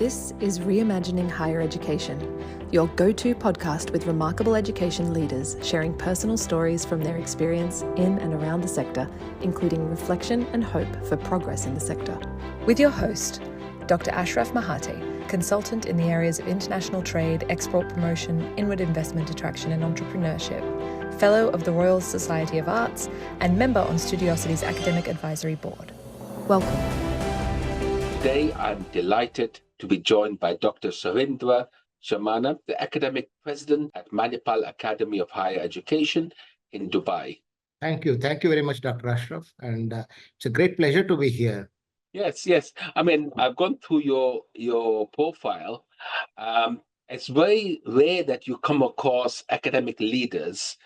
This is Reimagining Higher Education, your go-to podcast with remarkable education leaders sharing personal stories from their experience in and around the sector, including reflection and hope for progress in the sector. With your host, Dr. Ashraf Mahate, consultant in the areas of international trade, export promotion, inward investment attraction and entrepreneurship, Fellow of the Royal Society of Arts, and member on Studiosity's Academic Advisory Board. Welcome. Today, I'm delighted to be joined by Dr. Sudhindra Shamanna, the academic president at Manipal Academy of Higher Education in Dubai. Thank you. Thank you very much, Dr. Ashraf. And it's a great pleasure to be here. Yes. I mean, I've gone through your profile. It's very rare that you come across academic leaders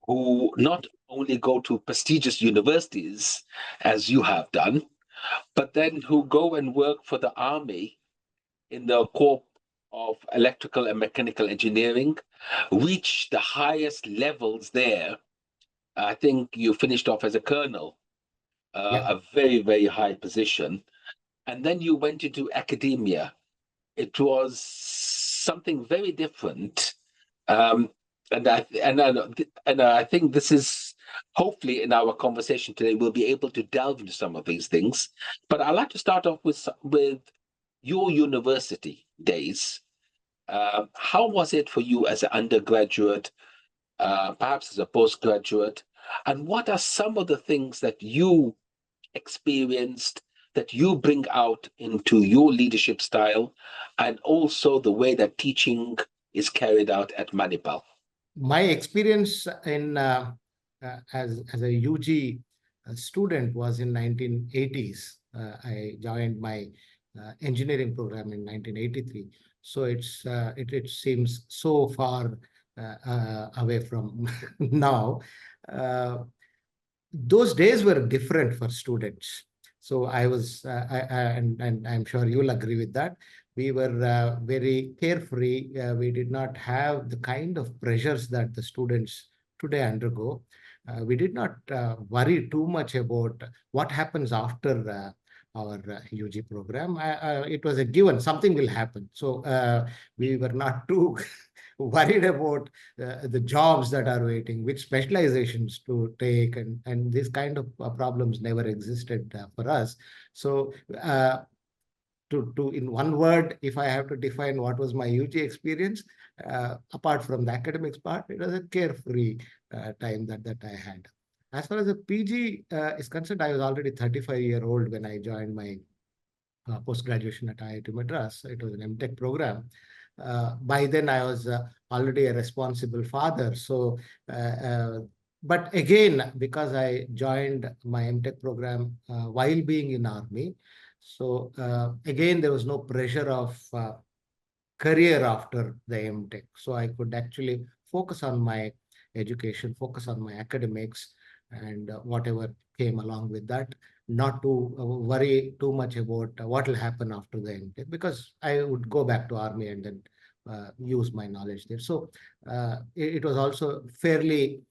who not only go to prestigious universities, as you have done, but then who go and work for the army in the Corps of Electrical and Mechanical Engineering, reach the highest levels there. I think you finished off as a colonel, a very, very high position. And then you went into academia. It was something very different. And I think this is, hopefully in our conversation today, we'll be able to delve into some of these things. But I'd like to start off with your university days. How was it for you as an undergraduate, perhaps as a postgraduate? And what are some of the things that you experienced that you bring out into your leadership style and also the way that teaching is carried out at Manipal? My experience in as a UG student was in 1980s. I joined my engineering program in 1983. So it seems so far away from now. Those days were different for students. So I was, and I'm sure you'll agree with that. We were very carefree. We did not have the kind of pressures that the students today undergo. We did not worry too much about what happens after our UG program. It was a given, something will happen. So we were not too worried about the jobs that are waiting, which specializations to take, and these kind of problems never existed for us. So to in one word, if I have to define what was my UG experience, apart from the academics part, it was a carefree time that I had. As far as the PG is concerned, I was already 35-year-old when I joined my post-graduation at IIT Madras. It was an MTech program. By then, I was already a responsible father. So, but again, because I joined my MTech program while being in Army, so again, there was no pressure of career after the MTech. So I could actually focus on my education, focus on my academics, and whatever came along with that, not to worry too much about what will happen after the MTech, because I would go back to Army and then use my knowledge there. So it was also fairly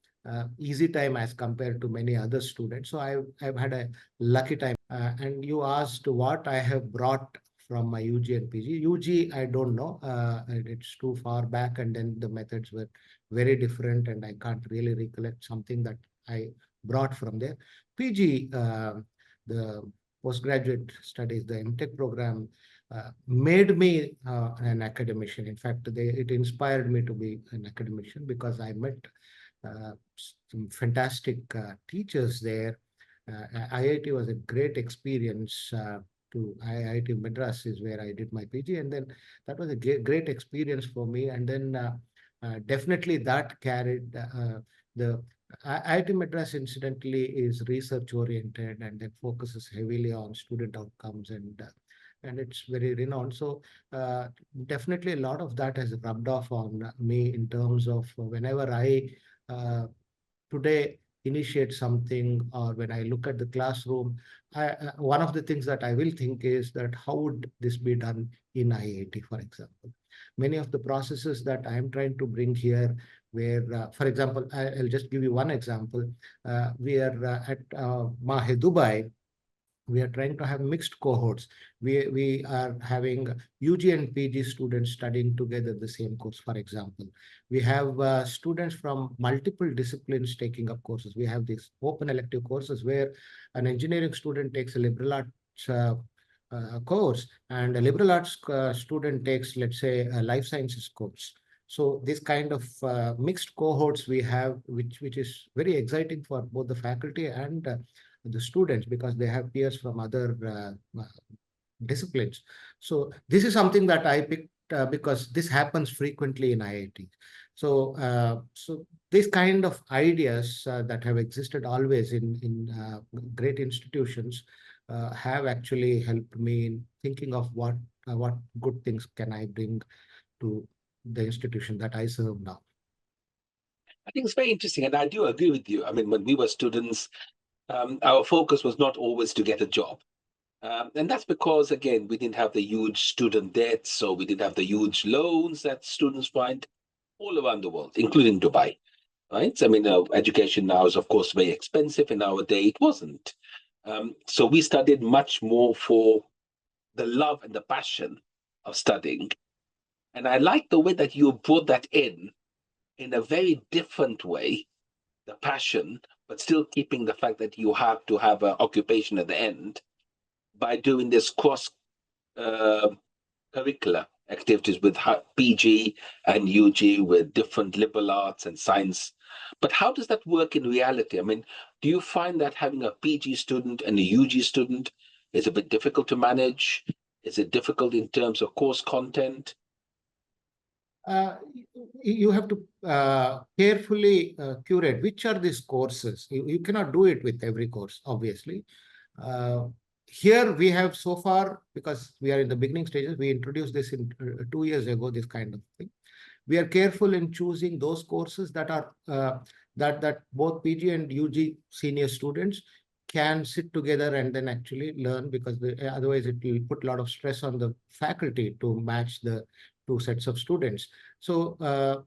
easy time as compared to many other students. So I've had a lucky time. And you asked what I have brought from my UG and PG. UG, I don't know. It's too far back, and then the methods were very different, and I can't really recollect something that I brought from there. PG, the postgraduate studies, the MTech program, made me an academician. In fact, it inspired me to be an academician because I met some fantastic teachers there. IIT was a great experience. To IIT Madras is where I did my PG, and then that was a great experience for me. And then definitely that carried the IIT Madras, incidentally, is research oriented and then focuses heavily on student outcomes, and it's very renowned. So definitely a lot of that has rubbed off on me in terms of whenever I today initiate something, or when I look at the classroom, one of the things that I will think is that how would this be done in IIT, for example. Many of the processes that I am trying to bring here, where, for example, I'll just give you one example. We are at Mahe, Dubai. We are trying to have mixed cohorts. We are having UG and PG students studying together the same course, for example. We have students from multiple disciplines taking up courses. We have these open elective courses where an engineering student takes a liberal arts course, and a liberal arts student takes, let's say, a life sciences course. So this kind of mixed cohorts we have, which is very exciting for both the faculty and the students, because they have peers from other disciplines. So this is something that I picked because this happens frequently in IIT. So these kind of ideas that have existed always in great institutions have actually helped me in thinking of what good things can I bring to the institution that I serve now. I think it's very interesting, and I do agree with you. I mean, when we were students, our focus was not always to get a job. And that's because, again, we didn't have the huge student debt, so we didn't have the huge loans that students find all around the world, including Dubai, right? I mean, education now is, of course, very expensive. In our day, it wasn't. So we studied much more for the love and the passion of studying. And I like the way that you brought that in a very different way, the passion, but still keeping the fact that you have to have an occupation at the end by doing this cross uh, curricular activities with PG and UG with different liberal arts and science. But how does that work in reality? I mean, do you find that having a PG student and a UG student is a bit difficult to manage? Is it difficult in terms of course content? uh, you have to carefully curate which are these courses. You cannot do it with every course, obviously. Uh, Here we have so far, because we are in the beginning stages, we introduced this in 2 years ago, this kind of thing. We are careful in choosing those courses that are that both PG and UG senior students can sit together and then actually learn, because otherwise it will put a lot of stress on the faculty to match the two sets of students. So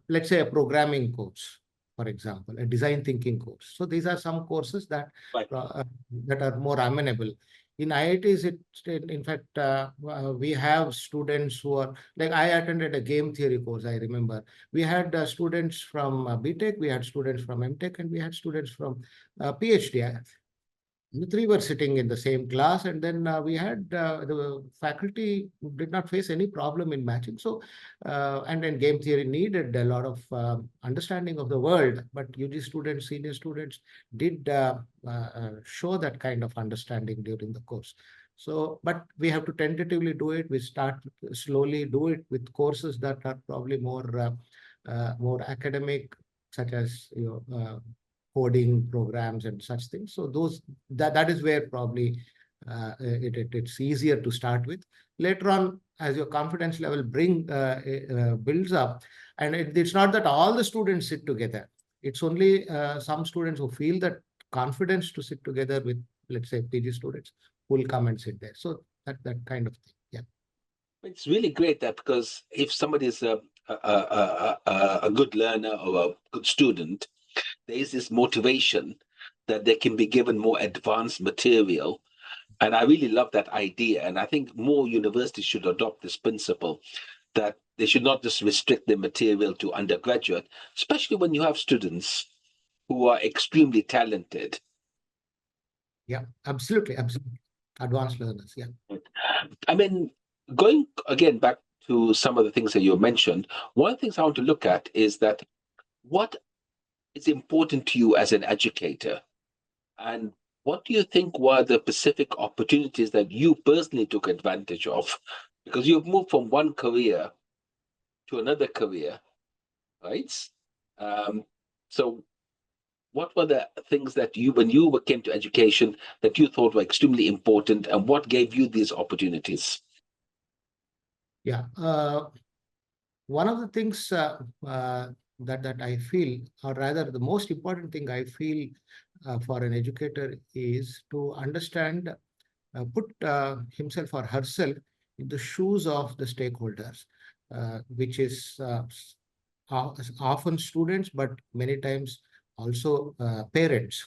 let's say a programming course, for example, a design thinking course. So these are some courses Right. that are more amenable. In IITs, in fact, we have students who are like, I attended a game theory course, I remember. We had students from BTech, we had students from MTech, and we had students from PhD. The three were sitting in the same class, and then we had the faculty did not face any problem in matching. So, and then game theory needed a lot of understanding of the world, but UG students, senior students did show that kind of understanding during the course. So, but we have to tentatively do it. We start slowly do it with courses that are probably more academic, such as coding programs and such things. So that is where probably it's easier to start with. Later on, as your confidence level builds up, and it's not that all the students sit together. It's only some students who feel that confidence to sit together with, let's say, PG students, who will come and sit there. So that kind of thing. Yeah. It's really great that, because if somebody is a good learner or a good student, there is this motivation that they can be given more advanced material. And I really love that idea. And I think more universities should adopt this principle, that they should not just restrict the material to undergraduate, especially when you have students who are extremely talented. Yeah, absolutely. Absolutely. Advanced learners. Yeah. I mean, going again back to some of the things that you mentioned, one of the things I want to look at is that what is important to you as an educator? And what do you think were the specific opportunities that you personally took advantage of? Because you've moved from one career to another career, right? Um, so, what were the things that you, when you came to education, that you thought were extremely important, and what gave you these opportunities? Yeah. One of the things that I feel, or rather, the most important thing I feel for an educator is to understand, put himself or herself in the shoes of the stakeholders, which is often students, but many times also parents.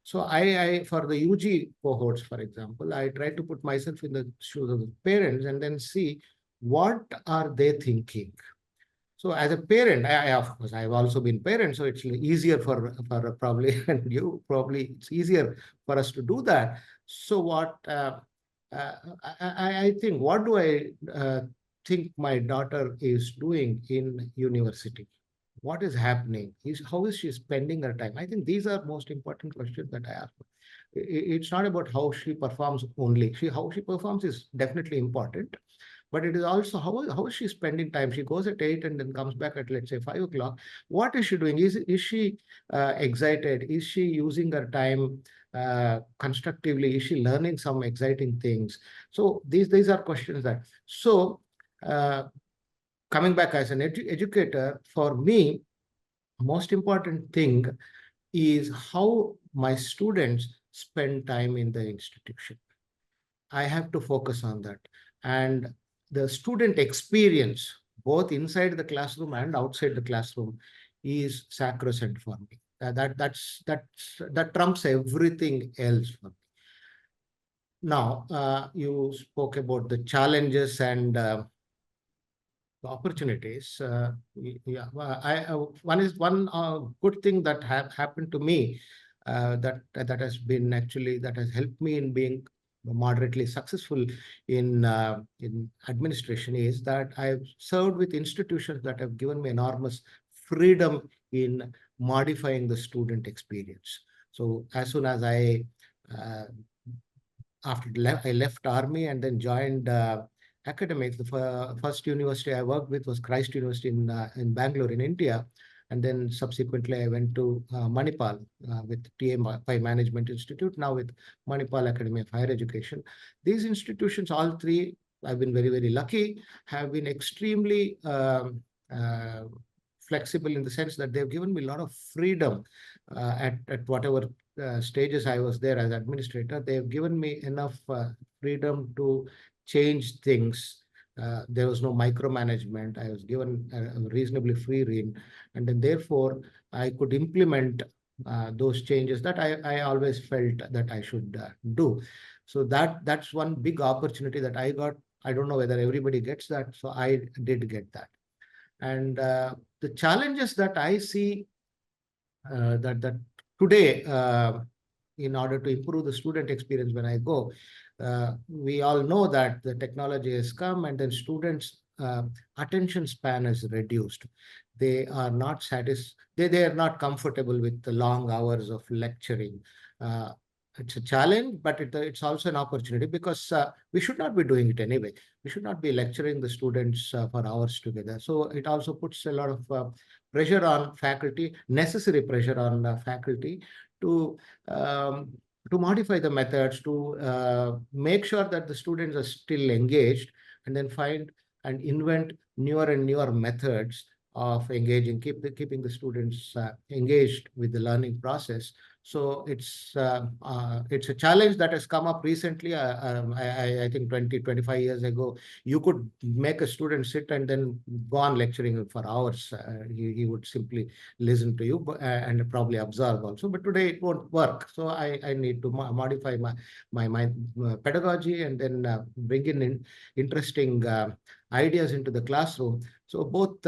So I for the UG cohorts, for example, I try to put myself in the shoes of the parents and then see what are they thinking. So as a parent, of course I've also been parent, so it's easier for probably and you probably it's easier for us to do that. So what uh, I think what do I think my daughter is doing in university? What is happening? How is she spending her time? I think these are most important questions that I ask. It's not about how she performs only. How she performs is definitely important, but it is also how is she spending time. She goes at 8 and then comes back at, let's say, 5 o'clock. What is she doing? Is she excited? Is she using her time constructively? Is she learning some exciting things? So these are questions that so uh, coming back as an educator, for me, most important thing is how my students spend time in the institution. I have to focus on that. And the student experience, both inside the classroom and outside the classroom, is sacrosanct for me. That trumps everything else for me. Now, you spoke about the challenges and the opportunities. Yeah, one good thing that have happened to me that has been actually that has helped me in being moderately successful in administration is that I've served with institutions that have given me enormous freedom in modifying the student experience. So as soon as uh, I left army and then joined academics. The first university I worked with was Christ University in Bangalore in India. And then subsequently, I went to Manipal with TMI Management Institute, now with Manipal Academy of Higher Education. These institutions, all three, I've been very, very lucky, have been extremely flexible in the sense that they've given me a lot of freedom at whatever stages I was there as administrator. They've given me enough freedom to change things. There was no micromanagement. I was given a reasonably free rein, and then therefore I could implement those changes that I always felt that I should do. So that's one big opportunity that I got. I don't know whether everybody gets that, so I did get that. And the challenges that I see that today, in order to improve the student experience when I go, we all know that the technology has come and then students' attention span is reduced. They are not they are not comfortable with the long hours of lecturing. Uh, it's a challenge, but it's also an opportunity because we should not be doing it anyway. We should not be lecturing the students for hours together. So it also puts a lot of pressure on faculty, necessary pressure on faculty to um, to modify the methods, to make sure that the students are still engaged, and then find and invent newer and newer methods of engaging, keeping the students engaged with the learning process. So it's a challenge that has come up recently. I think 20-25 years ago, you could make a student sit and then go on lecturing for hours. He would simply listen to you and probably observe also. But today it won't work. So I need to modify my pedagogy and then bring in interesting ideas into the classroom. So both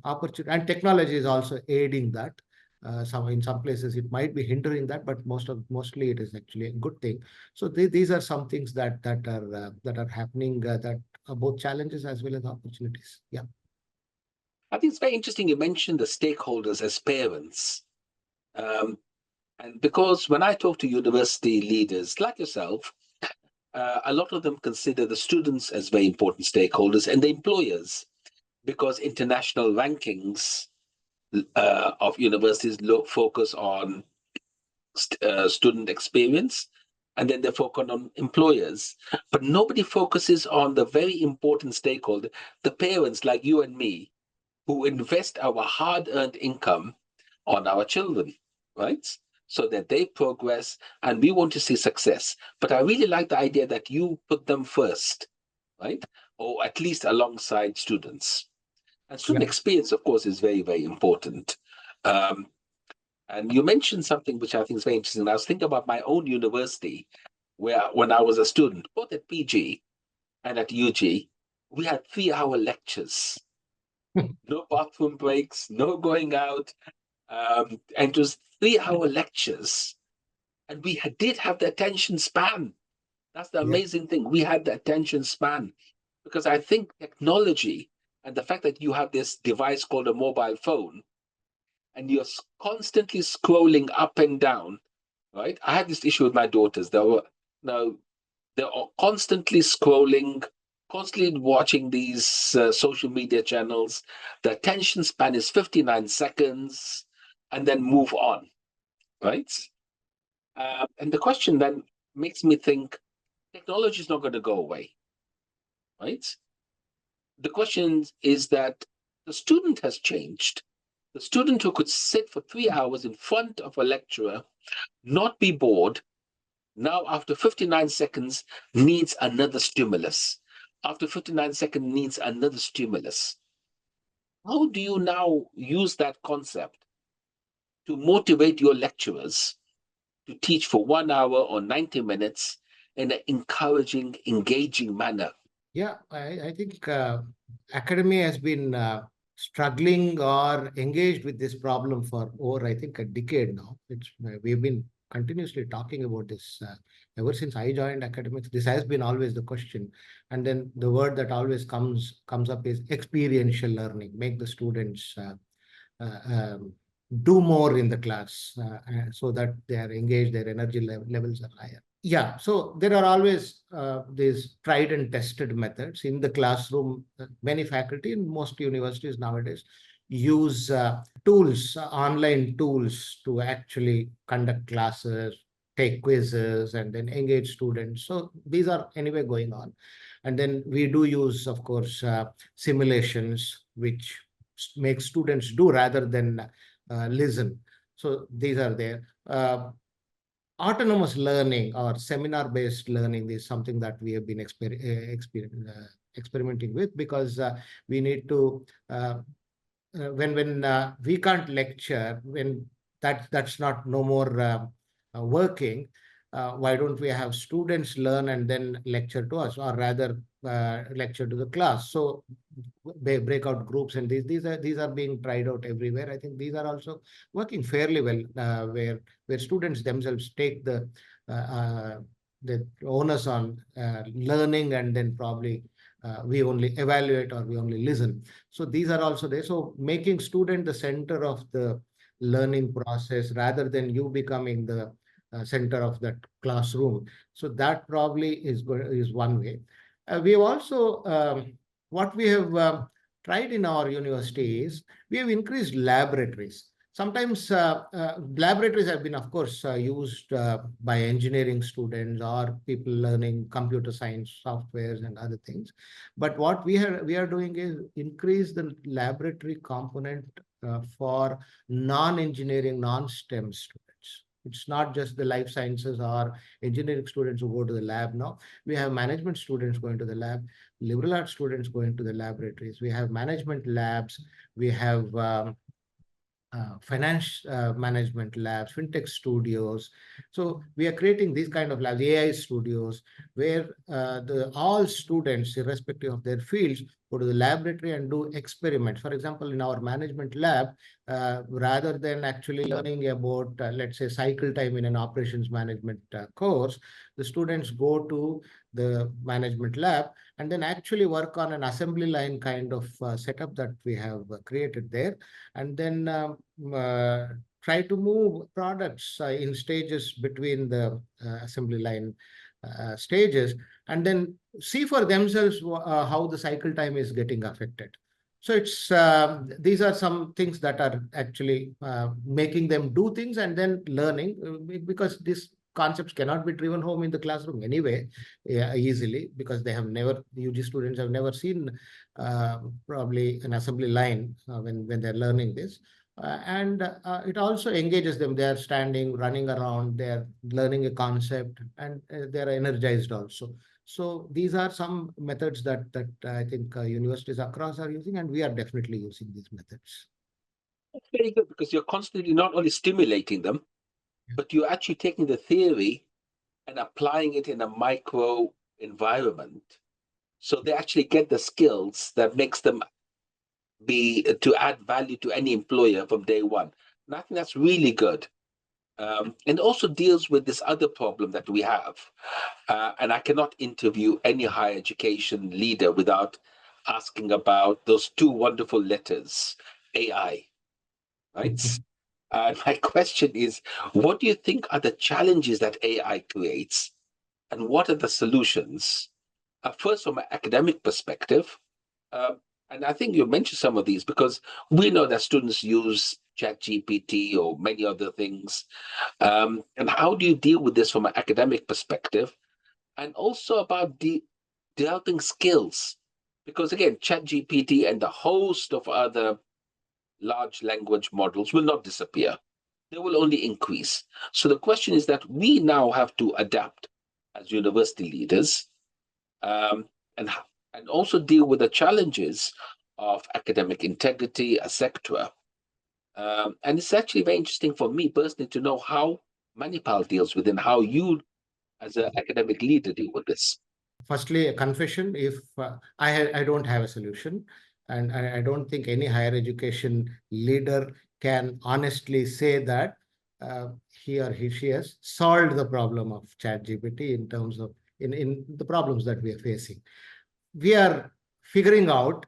opportunity and technology is also aiding that. In some places it might be hindering that, but mostly it is actually a good thing. So these are some things that are happening that are both challenges as well as opportunities. Yeah. I think it's very interesting you mentioned the stakeholders as parents. And because when I talk to university leaders like yourself, a lot of them consider the students as very important stakeholders and the employers, because international rankings of universities focus on student experience, and then they focus on employers. But nobody focuses on the very important stakeholder, the parents like you and me, who invest our hard-earned income on our children, right? So that they progress, and we want to see success. But I really like the idea that you put them first, right? Or at least alongside students. And student Yeah. experience, of course, is very, very important. Um, And you mentioned something which I think is very interesting. I was thinking about my own university, where when I was a student, both at PG and at UG, we had 3 hour lectures, no bathroom breaks, no going out. And it was 3 hour lectures. And we did have the attention span. That's the Yeah. amazing thing. We had the attention span because I think technology and the fact that you have this device called a mobile phone and you're constantly scrolling up and down, right? I had this issue with my daughters. Now they're constantly scrolling, constantly watching these social media channels. The attention span is 59 seconds and then move on, right? And the question then makes me think technology is not going to go away, right? The question is that the student has changed. The student who could sit for 3 hours in front of a lecturer, not be bored, now after 59 seconds needs another stimulus. After 59 seconds needs another stimulus. How do you now use that concept to motivate your lecturers to teach for 1 hour or 90 minutes in an encouraging, engaging manner? Yeah, I think academia has been struggling or engaged with this problem for over, I think, a decade now. We've been continuously talking about this ever since I joined academics. This has been always the question, and then the word that always comes up is experiential learning. Make the students uh, um, do more in the class so that they are engaged, their energy levels are higher. Yeah, so there are always these tried and tested methods in the classroom. Many faculty in most universities nowadays use tools, online tools to actually conduct classes, take quizzes, and then engage students. So these are anyway going on. And then we do use, of course, simulations, which make students do rather than listen. So these are there. Autonomous learning or seminar-based learning is something that we have been experimenting with, because we need to when we can't lecture, when that's not no more working, why don't we have students learn and then lecture to us, or rather lecture to the class? So breakout groups, and these are being tried out everywhere. I think these are also working fairly well, where students themselves take the onus on learning, and then probably we only evaluate or we only listen. So these are also there. So making student the center of the learning process rather than you becoming the center of that classroom. So that probably is one way. We have also what we have tried in our university is we have increased laboratories. Sometimes laboratories have been, of course, used by engineering students or people learning computer science softwares and other things. But what we are doing is increase the laboratory component for non-engineering, non-STEM students. It's not just the life sciences or engineering students who go to the lab now. We have management students going to the lab, liberal arts students going to the laboratories. We have management labs. We have finance management labs, fintech studios. So we are creating these kind of labs, AI studios, where all students, irrespective of their fields, go to the laboratory and do experiments. For example, in our management lab, rather than actually learning about, let's say, cycle time in an operations management course, the students go to the management lab and then actually work on an assembly line kind of setup that we have created there, and then try to move products in stages between the assembly line stages, and then see for themselves how the cycle time is getting affected. So it's these are some things that are actually making them do things and then learning, because these concepts cannot be driven home in the classroom anyway, easily, because they have never, UG students have never seen probably an assembly line when they're learning this. And it also engages them. They are standing, running around, they are learning a concept, and they are energized also. So these are some methods that I think universities across are using, and we are definitely using these methods. It's very good because you're constantly not only stimulating them, but you're actually taking the theory and applying it in a micro environment. So they actually get the skills that makes them be to add value to any employer from day one. And I think that's really good. And also deals with this other problem that we have. And I cannot interview any higher education leader without asking about those two wonderful letters, AI, right? My question is, what do you think are the challenges that AI creates, and what are the solutions? First, from an academic perspective, uh, and I think you mentioned some of these because we know that students use ChatGPT or many other things. And how do you deal with this from an academic perspective? And also about developing skills. Because again, ChatGPT and the host of other large language models will not disappear. They will only increase. So the question is that we now have to adapt as university leaders, um, and and also deal with the challenges of academic integrity, etc. And it's actually very interesting for me personally to know how Manipal deals with and how you, as an academic leader, deal with this. Firstly, a confession, if I don't have a solution, and I don't think any higher education leader can honestly say that he or she has solved the problem of ChatGPT in terms of in the problems that we are facing. We are figuring out,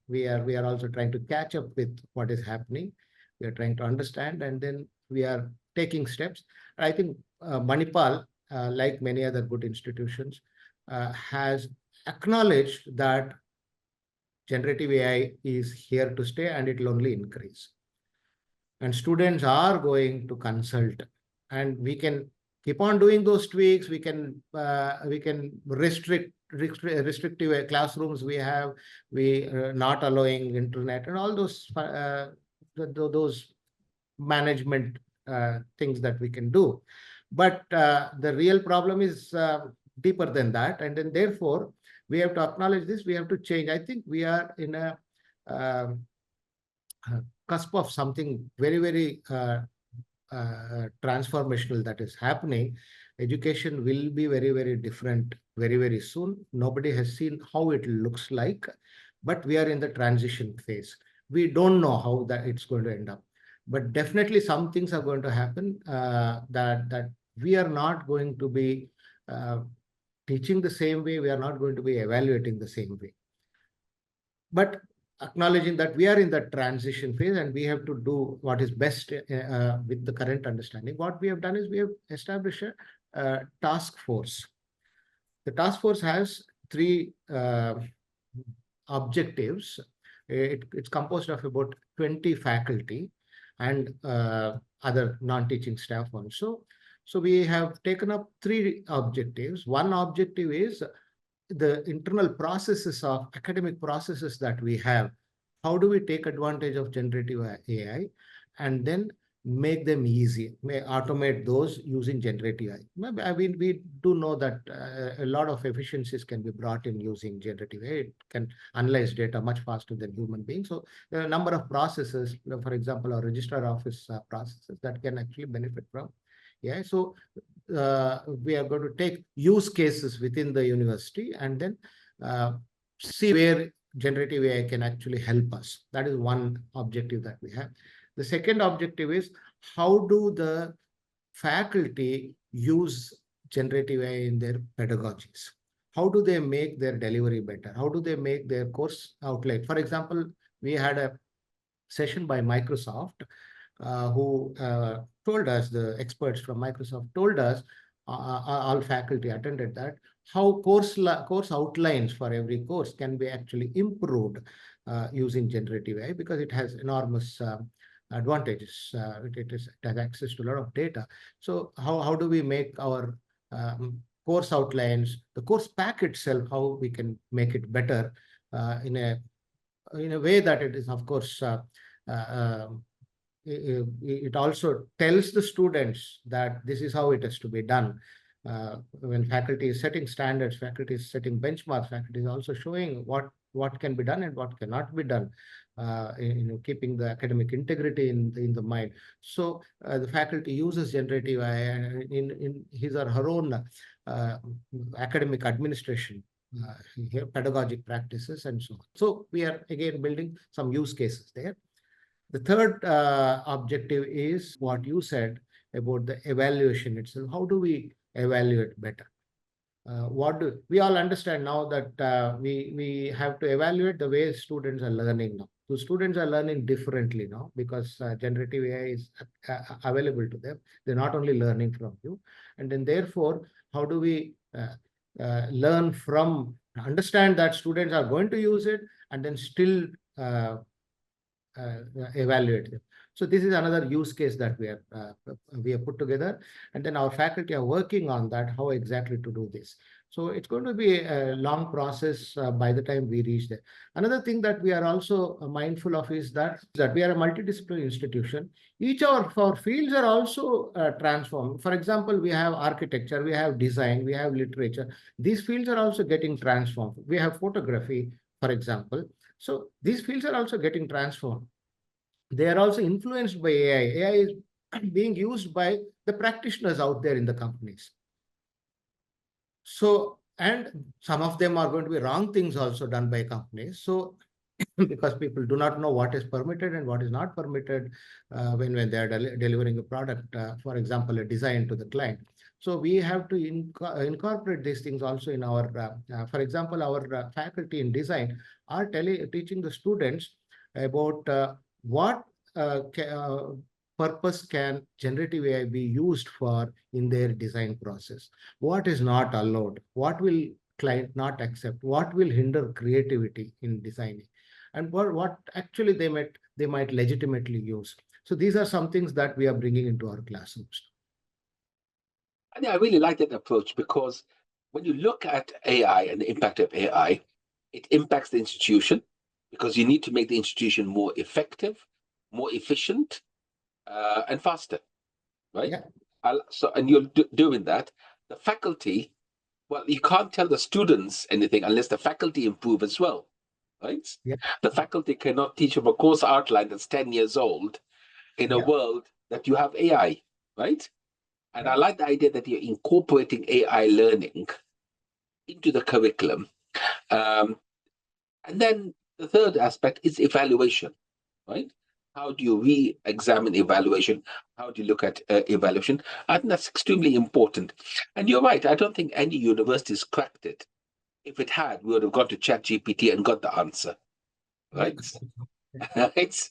we are also trying to catch up with what is happening. We are trying to understand, and then we are taking steps. I think Manipal, like many other good institutions, has acknowledged that generative AI is here to stay and it will only increase. And students are going to consult, and we can keep on doing those tweaks. We can restrictive classrooms we have, we not allowing internet and all those those management things that we can do. But the real problem is deeper than that, and then therefore we have to acknowledge this. We have to change. I think we are in a um, cusp of something very, very transformational that is happening. Education will be very, very different very, very soon. Nobody has seen how it looks like, but we are in the transition phase. We don't know how that it's going to end up, but definitely some things are going to happen that we are not going to be teaching the same way. We are not going to be evaluating the same way. But acknowledging that we are in the transition phase and we have to do what is best with the current understanding. What we have done is we have established a task force. The task force has three objectives. It's composed of about 20 faculty and other non-teaching staff also. So we have taken up three objectives. One objective is the internal processes of academic processes that we have. How do we take advantage of generative AI and then make them easy, may automate those using generative AI? I mean, we do know that a lot of efficiencies can be brought in using generative AI. It can analyze data much faster than human beings. So there are a number of processes, for example, our registrar office processes that can actually benefit from AI. So we are going to take use cases within the university and then see where generative AI can actually help us. That is one objective that we have. The second objective is how do the faculty use generative AI in their pedagogies? How do they make their delivery better? How do they make their course outline? For example, we had a session by Microsoft who told us, the experts from Microsoft told us, all faculty attended that, how course outlines for every course can be actually improved using generative AI because it has enormous advantages. It has access to a lot of data. So how do we make our course outlines, the course pack itself, how we can make it better in a way that it is, of course, it also tells the students that this is how it has to be done. When faculty is setting standards, faculty is setting benchmarks, faculty is also showing what what can be done and what cannot be done, keeping the academic integrity in the mind. So the faculty uses generative AI in his or her own academic administration, pedagogic practices, and so on. So we are again building some use cases there. The third objective is what you said about the evaluation itself. How do we evaluate better? We all understand now that we have to evaluate the way students are learning now. So students are learning differently now because generative AI is available to them. They're not only learning from you, and then therefore, how do we understand that students are going to use it and then still evaluate them. So this is another use case that we have put together, and then our faculty are working on that, how exactly to do this. So it's going to be a long process by the time we reach there. Another thing that we are also mindful of is that we are a multidisciplinary institution. Each of our fields are also transformed. For example, we have architecture, we have design, we have literature. These fields are also getting transformed. We have photography, for example. So these fields are also getting transformed. They are also influenced by AI. AI is being used by the practitioners out there in the companies. So, and some of them are going to be wrong things also done by companies. So, because people do not know what is permitted and what is not permitted when they are delivering a product, for example, a design to the client. So we have to incorporate these things also in our, for example, our faculty in design are teaching the students about what purpose can generative AI be used for in their design process. What is not allowed? What will client not accept? What will hinder creativity in designing? And what actually they might legitimately use. So these are some things that we are bringing into our classrooms. And I really like that approach because when you look at AI and the impact of AI, it impacts the institution because you need to make the institution more effective, more efficient, and faster, right? Yeah. And you're doing that. The faculty, well, you can't tell the students anything unless the faculty improve as well, right? Yeah. The faculty cannot teach them a course outline that's 10 years old in a world that you have AI, right? And I like the idea that you're incorporating AI learning into the curriculum. And then the third aspect is evaluation, right? How do you re-examine evaluation? How do you look at evaluation? I think that's extremely important. And you're right, I don't think any university's cracked it. If it had, we would have gone to ChatGPT and got the answer, right? Right?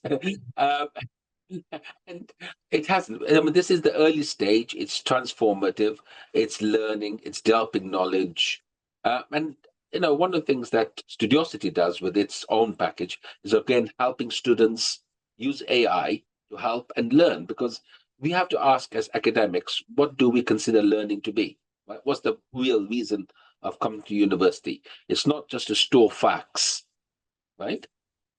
And it hasn't. I mean, this is the early stage. It's transformative. It's learning. It's developing knowledge. And one of the things that Studiosity does with its own package is again helping students use AI to help and learn. Because we have to ask as academics, what do we consider learning to be? Right? What's the real reason of coming to university? It's not just to store facts, right?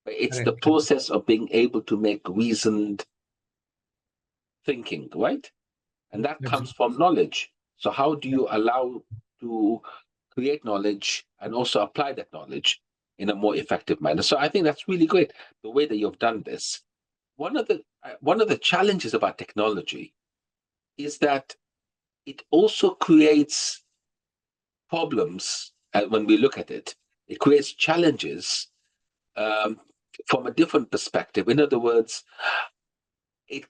It's the process of being able to make reasoned thinking, right? And that comes from knowledge. So how do you allow to create knowledge and also apply that knowledge in a more effective manner? So I think that's really great, the way that you've done this. One of the challenges about technology is that it also creates problems when we look at it. It creates challenges from a different perspective. In other words, it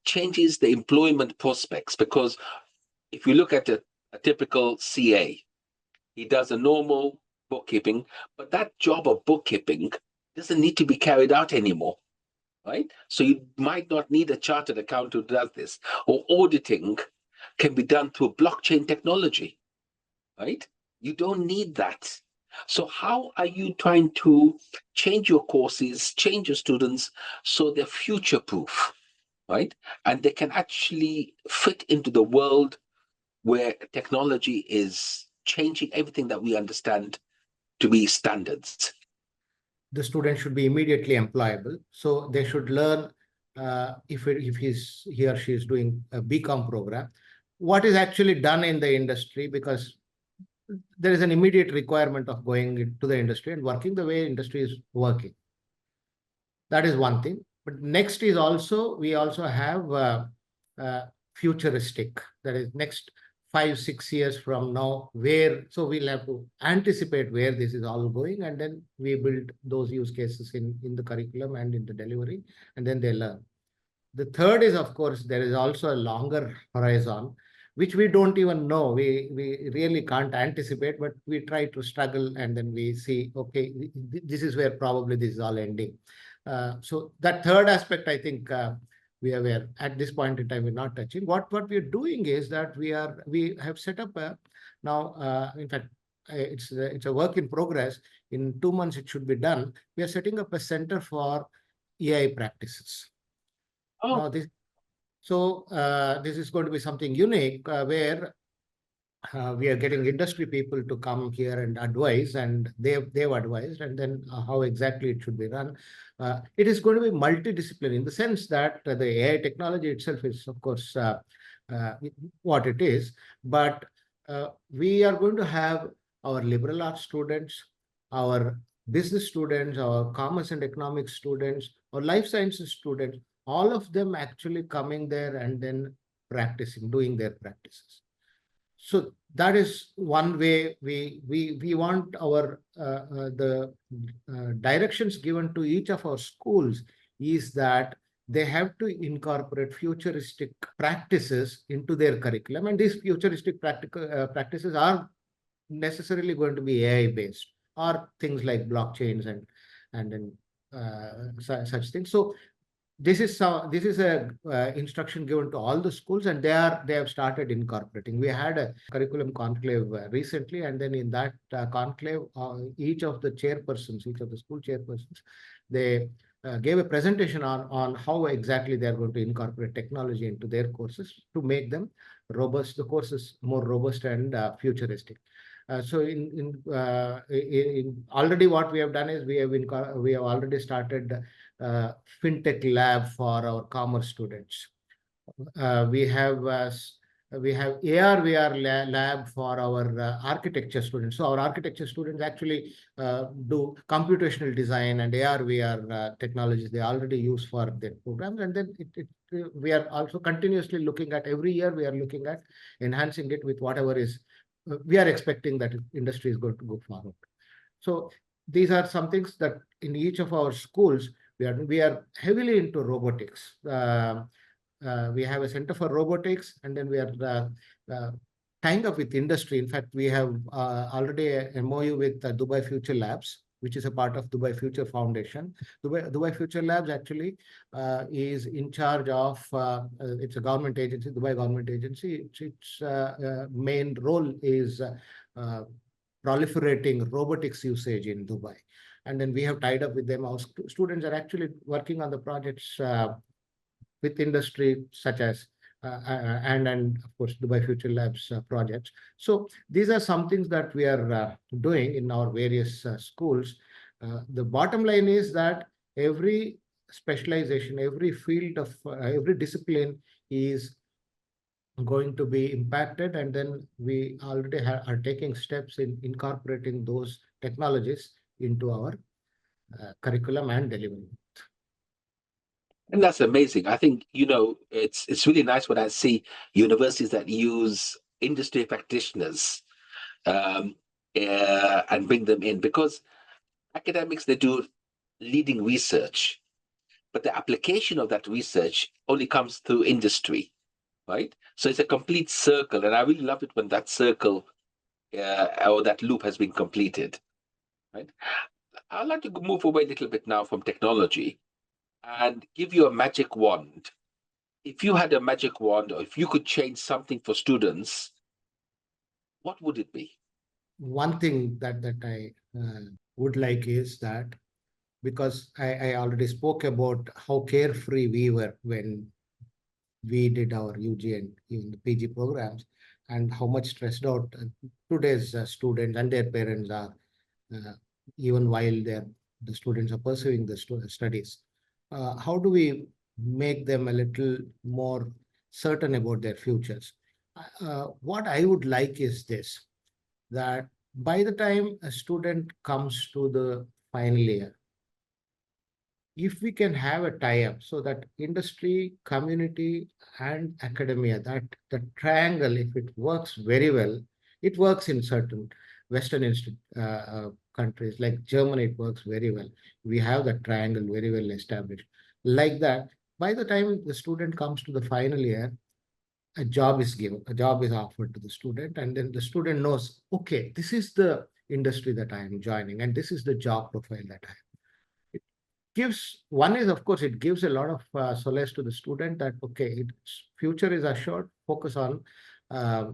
changes the employment prospects because if you look at a typical CA, he does a normal bookkeeping, but that job of bookkeeping doesn't need to be carried out anymore, right? So you might not need a chartered accountant who does this, or auditing can be done through blockchain technology, right? You don't need that. So how are you trying to change your courses, change your students so they're future-proof, right? And they can actually fit into the world where technology is changing everything that we understand to be standards. The student should be immediately employable. So they should learn if he or she is doing a BCom program, what is actually done in the industry, because there is an immediate requirement of going to the industry and working the way industry is working. That is one thing. But next is also, we also have uh, futuristic. That is next 5-6 years from now, where, so we'll have to anticipate where this is all going, and then we build those use cases in the curriculum and in the delivery, and then they learn. The third is, of course, there is also a longer horizon, which we don't even know. We really can't anticipate, but we try to struggle, and then we see, okay, this is where probably this is all ending. So that third aspect, I think we are aware at this point in time, we're not touching. What we're doing is that we have set up now, in fact, it's a work in progress. In 2 months, it should be done. We are setting up a center for AI practices. Oh, Now, this is going to be something unique where we are getting industry people to come here and advise, and they've advised, and then how exactly it should be run. It is going to be multidisciplinary in the sense that the AI technology itself is, of course, what it is, but we are going to have our liberal arts students, our business students, our commerce and economics students, our life sciences students, all of them actually coming there and then practicing, doing their practices. So that is one way we want our the directions given to each of our schools is that they have to incorporate futuristic practices into their curriculum, and these futuristic practices are necessarily going to be AI based, or things like blockchains and then such things. So this is a instruction given to all the schools, and they have started incorporating. We had a curriculum conclave recently, and then in that conclave, each of the school chairpersons, they gave a presentation on how exactly they are going to incorporate technology into their courses to make them robust, the courses more robust and futuristic. So in already what we have done is we have already started fintech lab for our commerce students. We have AR VR lab for our architecture students. So our architecture students actually do computational design and AR VR technologies they already use for their programs. And then we are also continuously looking at, every year we are looking at enhancing it with whatever is we are expecting that industry is going to go forward. So these are some things that in each of our schools we are heavily into robotics. We have a center for robotics, and then we are tying up with industry. In fact, we have already a MOU with Dubai Future Labs, which is a part of Dubai Future Foundation. Dubai Future Labs actually is in charge of, it's a government agency, Dubai government agency. Its main role is proliferating robotics usage in Dubai. And then we have tied up with them. Our students are actually working on the projects with industry, such as and of course Dubai Future Labs projects. So these are some things that we are doing in our various schools. The bottom line is that every specialization, every field of every discipline is going to be impacted, and then we already are taking steps in incorporating those technologies into our curriculum and delivery. and that's amazing. I think, it's really nice when I see universities that use industry practitioners and bring them in, because academics, they do leading research, but the application of that research only comes through industry, right? So it's a complete circle, and I really love it when that circle or that loop has been completed, right? I'd like to move away a little bit now from technology and give you a magic wand. If you had a magic wand, or if you could change something for students, what would it be? One thing that I would like is that, because I already spoke about how carefree we were when we did our UG and even the PG programs, and how much stressed out today's students and their parents are, even while the students are pursuing the studies. How do we make them a little more certain about their futures? What I would like is this. that by the time a student comes to the final year, if we can have a tie-up so that industry, community, and academia, that the triangle, if it works very well, it works in certain Western countries like Germany, it works very well. We have that triangle very well established. Like that, by the time the student comes to the final year, a job is given, a job is offered to the student, and then the student knows, okay, this is the industry that I am joining, and this is the job profile that I gives. One is, of course, it gives a lot of solace to the student that okay, its future is assured, focus on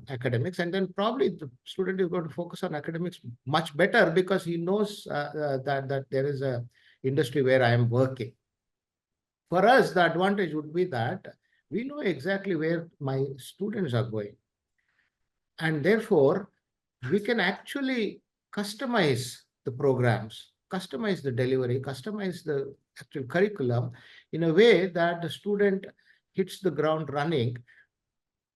academics, and then probably the student is going to focus on academics much better because he knows that there is a industry where I am working. For us, the advantage would be that we know exactly where my students are going, and therefore we can actually customize the programs, customize the delivery, customize the actual curriculum in a way that the student hits the ground running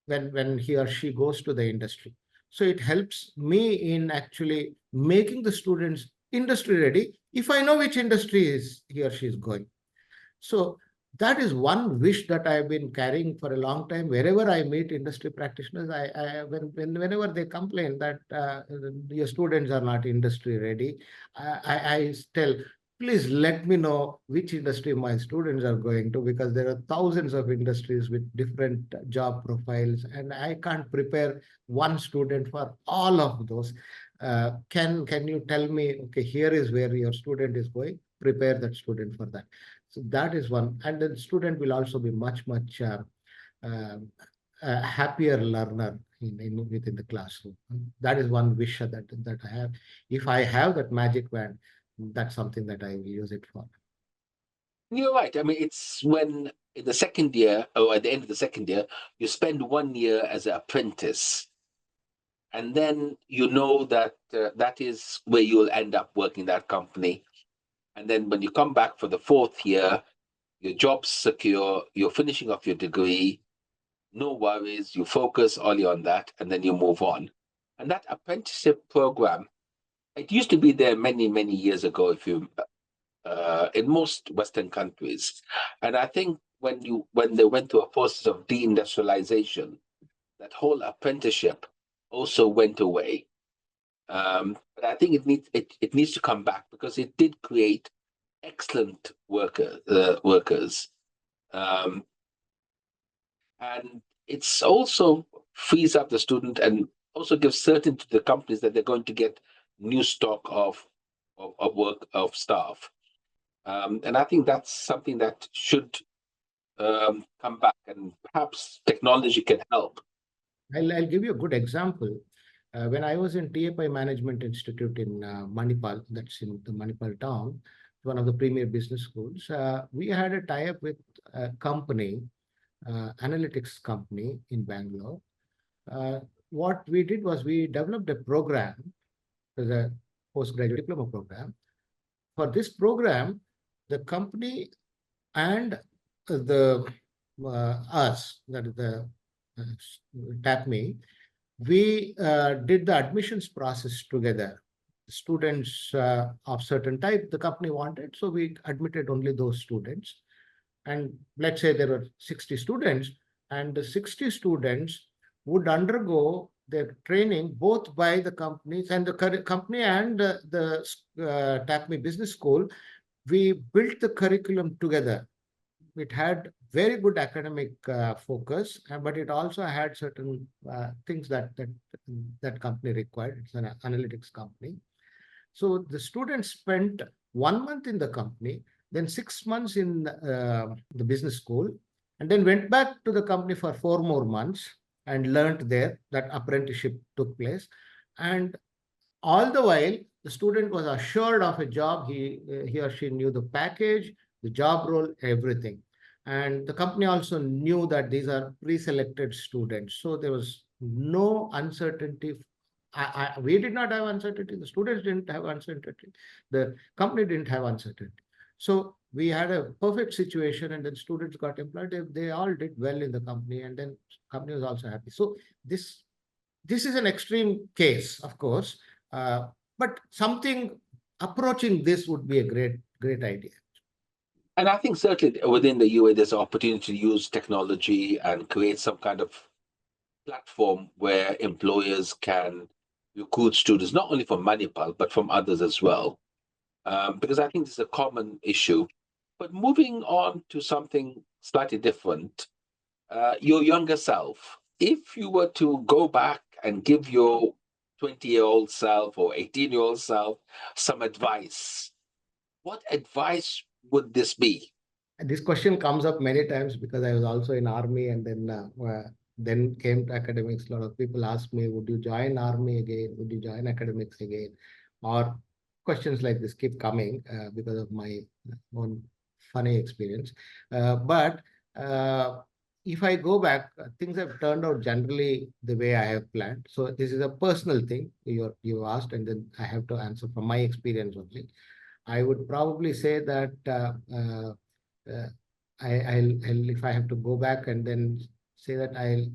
when he or she goes to the industry. So it helps me in actually making the students industry ready if I know which industry is he or she is going. So that is one wish that I've been carrying for a long time. Wherever I meet industry practitioners, whenever they complain that your students are not industry ready, I tell, please let me know which industry my students are going to, because there are thousands of industries with different job profiles, and I can't prepare one student for all of those. Can you tell me, okay, here is where your student is going, prepare that student for that. So that is one. And the student will also be much uh, happier learner within the classroom. That is one wish that I have. If I have that magic wand, that's something that I will use it for. You're right. I mean, it's when in the second year or at the end of the second year, you spend 1 year as an apprentice, and then you know that that is where you'll end up working that company. And then when you come back for the fourth year, your job's secure, you're finishing off your degree, no worries, you focus only on that, and then you move on. And that apprenticeship program, it used to be there many years ago, if you in most Western countries. And I think when they went through a process of deindustrialization, that whole apprenticeship also went away. But I think it needs to come back because it did create excellent workers, um, and it's also frees up the student and also gives certainty to the companies that they're going to get new stock of work of staff. And I think that's something that should come back, and perhaps technology can help. I'll give you a good example. When I was in TFI Management Institute in Manipal, that's in the Manipal town, one of the premier business schools, we had a tie-up with a company, analytics company in Bangalore. What we did was we developed a program, as a postgraduate diploma program. For this program, the company and the us, that is the TAPME, we did the admissions process together. Students of certain type the company wanted, so we admitted only those students. And let's say there were 60 students, and the 60 students would undergo their training both by the companies and the company and the TAPME Business School. We built the curriculum together. It had very good academic focus, but it also had certain things that company required. It's an analytics company. So the students spent 1 month in the company, then 6 months in the business school, and then went back to the company for 4 more months and learned there. That apprenticeship took place. And all the while, the student was assured of a job. He or she knew the package, the job role, everything. And the company also knew that these are pre-selected students. So there was no uncertainty. We did not have uncertainty. The students didn't have uncertainty. The company didn't have uncertainty. So we had a perfect situation, and then students got employed. They all did well in the company, and then company was also happy. So this this is an extreme case, of course, but something approaching this would be a great idea. And I think certainly within the UA, there's an opportunity to use technology and create some kind of platform where employers can recruit students, not only from Manipal, but from others as well. Because I think this is a common issue. But moving on to something slightly different, your younger self, if you were to go back and give your 20-year-old self or 18-year-old self some advice, what advice would this be? This question comes up many times because I was also in army, and then came to academics. A lot of people ask me, would you join army again? Would you join academics again? Or questions like this keep coming because of my own funny experience. But if I go back, things have turned out generally the way I have planned. So this is a personal thing you asked, and then I have to answer from my experience only. I would probably say that I'll if I have to go back and then say that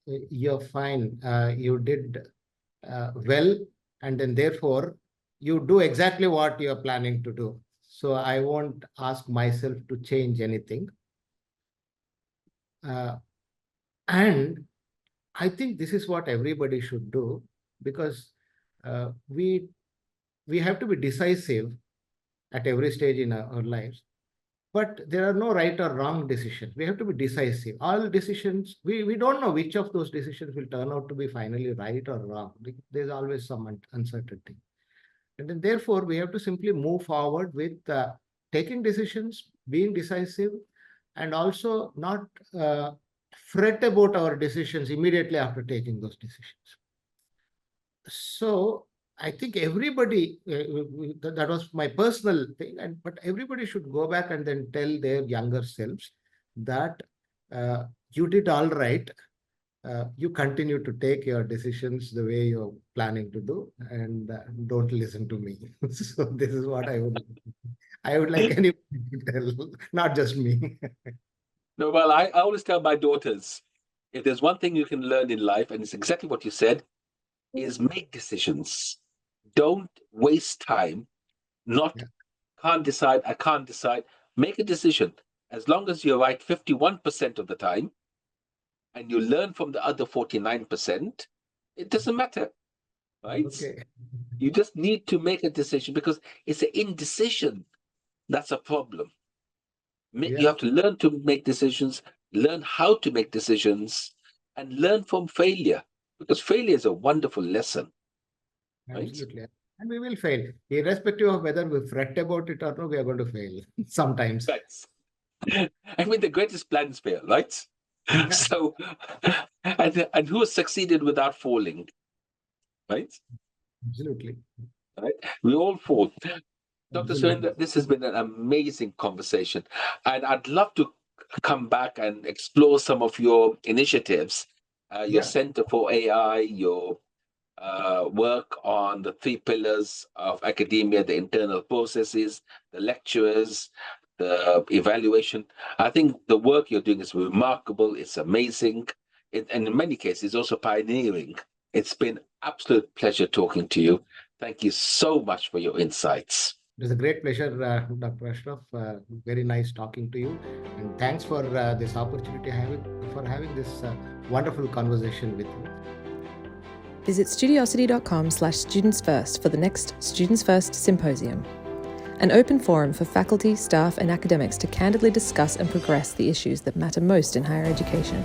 you're fine, you did well, and then therefore you do exactly what you're planning to do. So I won't ask myself to change anything. And I think this is what everybody should do, because we have to be decisive at every stage in our lives. But there are no right or wrong decisions. We have to be decisive. All decisions, we don't know which of those decisions will turn out to be finally right or wrong. There's always some uncertainty. And then therefore, we have to simply move forward with taking decisions, being decisive, and also not fret about our decisions immediately after taking those decisions. So I think everybody, that was my personal thing, but everybody should go back and then tell their younger selves that you did all right. You continue to take your decisions the way you're planning to do, and don't listen to me. So this is what I would like anybody to tell, not just me. No, well, I always tell my daughters, if there's one thing you can learn in life, and it's exactly what you said, is make decisions. Don't waste time. Can't decide, I can't decide. Make a decision. As long as you're right 51% of the time, and you learn from the other 49%, it doesn't matter, right? Okay. You just need to make a decision, because it's an indecision that's a problem. You have to learn to make decisions, learn how to make decisions, and learn from failure, because failure is a wonderful lesson. Absolutely. Right? And we will fail. Irrespective of whether we fret about it or not, we are going to fail sometimes. Right. I mean, the greatest plans fail, right? So, and who has succeeded without falling, right? Absolutely. Right? We all fall. Dr. Sudhindra, this has been an amazing conversation, and I'd love to come back and explore some of your initiatives, your Center for AI, your work on the 3 pillars of academia, the internal processes, the lecturers, the evaluation. I think the work you're doing is remarkable. It's amazing. And in many cases, it's also pioneering. It's been absolute pleasure talking to you. Thank you so much for your insights. It was a great pleasure, Dr. Ashraf. Very nice talking to you. And thanks for this opportunity, for having this wonderful conversation with you. Visit studiosity.com/Students First for the next Students First Symposium, an open forum for faculty, staff, and academics to candidly discuss and progress the issues that matter most in higher education.